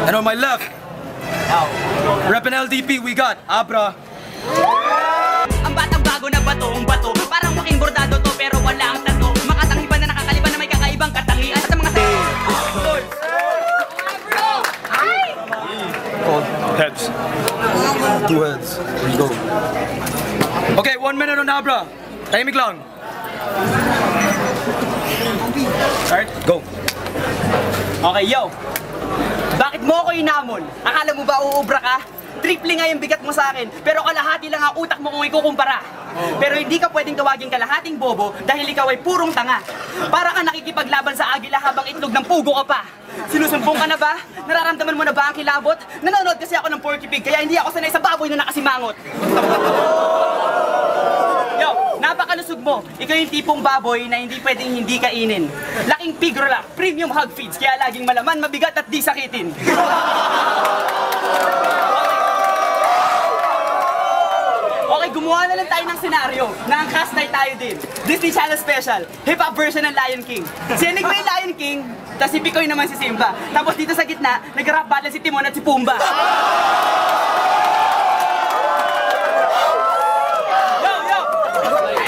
And on my left, reppin' LDP, we got Abra. Ang batang bago na bato, parang waking bordado to pero wala ang tato. Makatangi ba na nakakaliban na may kakaibang katangian sa mga Heads. 2 heads. Let's go. Okay, 1 minute on Abra. Tahimik lang. Alright, go. Okay, yo! Bakit mo ako inamon? Akala mo ba uubra ka? Triple nga yung bigat mo sa akin, pero kalahati lang ang utak mo kung ikukumpara. Pero hindi ka pwedeng tawaging kalahating bobo dahil ikaw ay purong tanga. Para ka nakikipaglaban sa agila habang itlog ng pugo ka pa. Sinusumbong ka na ba? Nararamdaman mo na ba ang kilabot? Nanonood kasi ako ng Porky Pig kaya hindi ako sanay sa baboy na nakasimangot. Yo, napakalusog mo. Ikaw yung tipong baboy na hindi pwedeng hindi kainin. Laking pig roll up, premium hog feeds, kaya laging malaman, mabigat at di sakitin. Okay, gumawa na lang tayo ng senaryo na ang cast night tayo din. Disney Channel special, hip-hop version ng Lion King. Si Enigma yung Lion King, tapos si Picoy naman si Simba. Tapos dito sa gitna, nag-rap battle si Timon at si Pumbaa.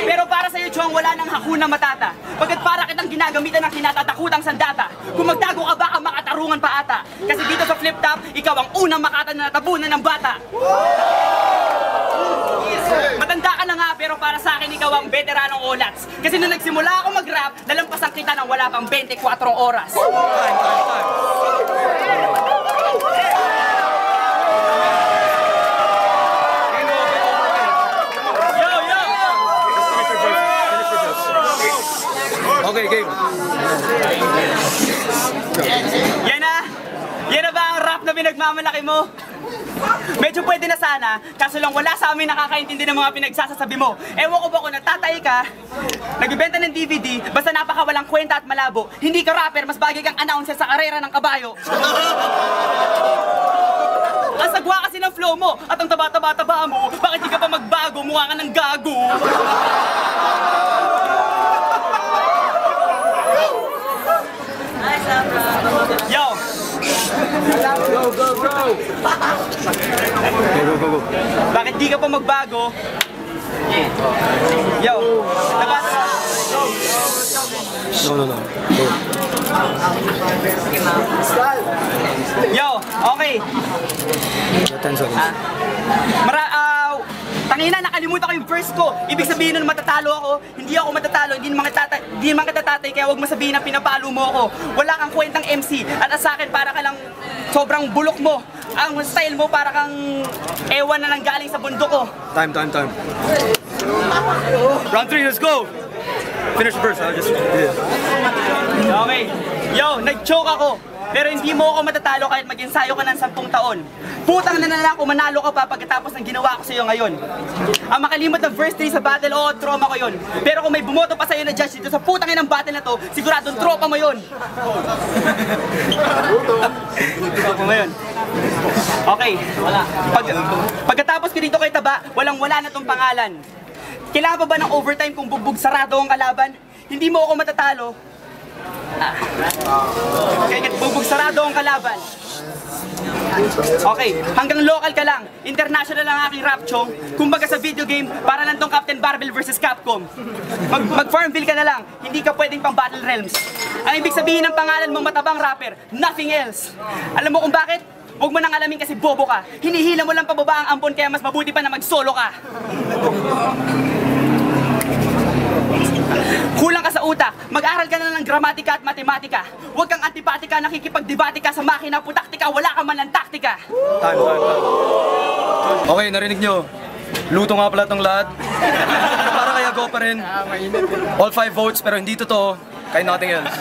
Pero para sa'yo, Chong, wala nang Hakuna Matata. Pagkat para kitang ginagamitan ng kinatatakutang sandata. Kung magtago ka baka makatarungan pa ata. Kasi dito sa flip top, ikaw ang unang makata na natabunan ng bata. Matanda ka na nga, pero para sa akin ikaw ang veteranong olats. Kasi nung nagsimula ako mag-rap, nalampasan kita ng wala pang 24 oras. Okay, game. Yan na ba ang rap na pinagmamalaki mo? Medyo pwede na sana, kaso lang wala sa amin nakakaintindi ng mga pinagsasasabi mo. Ewan ko ba kung natatay ka, nagbibenta ng DVD, basta napakawalang kwenta at malabo. Hindi ka rapper, mas bagay kang announcer sa karera ng kabayo. Ang sagwa kasi ng flow mo, at ang taba-taba-taba mo, bakit di ka pa magbago, mukha ka ng gago. Yo! Go, go, go! Okay, go, go, go. Bakit di ka pa magbago? Yo! No. Go. Yo! Okay! 10 seconds. Tangina, nakalimutan ko yung verse ko. Ibig sabihin nun matatalo ako. Hindi ako matatalo, hindi naman kita tatay, kaya huwag mo sabihin na pinapalo mo ako. Wala kang kwentang MC. At sa akin, para ka lang sobrang bulok mo. Ang style mo, para kang ewan na nanggaling sa bundok ko. Time. Round 3, let's go! Finish the verse, I'll just... Yeah. Okay. Yo, nag-choke ako. Pero hindi mo ako matatalo kahit mag-ensayo ka ng 10 taon. Putang na lang kung manalo ka pa pagkatapos ng ginawa ko sa'yo ngayon. Ang makalimot ng verse 3 sa battle, oo, trauma ko yun. Pero kung may bumoto pa sa'yo na judge dito sa putang ng battle na to, siguradong tropa mo yun. Tropa mo yun. Okay. Pagkatapos ko dito kay Taba, walang-wala na tong pangalan. Kailangan pa ba ng overtime kung bugbog sarado ang kalaban? Hindi mo ako matatalo. Kaya bugbog sarado ang kalaban. Okay, hanggang local ka lang. International ang aking rap, Chong. Kumbaga sa video game, para lang tong Captain Barbell versus Capcom. Mag-Farmville ka na lang. Hindi ka pwedeng pang Battle Realms. Ang ibig sabihin ng pangalan mong matabang rapper, nothing else. Alam mo kung bakit? Huwag mo nang alamin kasi bobo ka. Hinihila mo lang pababa ang ampon, kaya mas mabuti pa na mag-solo ka. Kulang ka sa utak, mag-aral ka na ng gramatika at matematika. Huwag kang antipatika, nakikipagdebate ka sa makina, putaktika, wala ka man ng taktika. Time. Okay, narinig nyo. Luto nga pala itong lahat. Para kaya go pa rin. All 5 votes, pero hindi totoo. Kaya nothing else.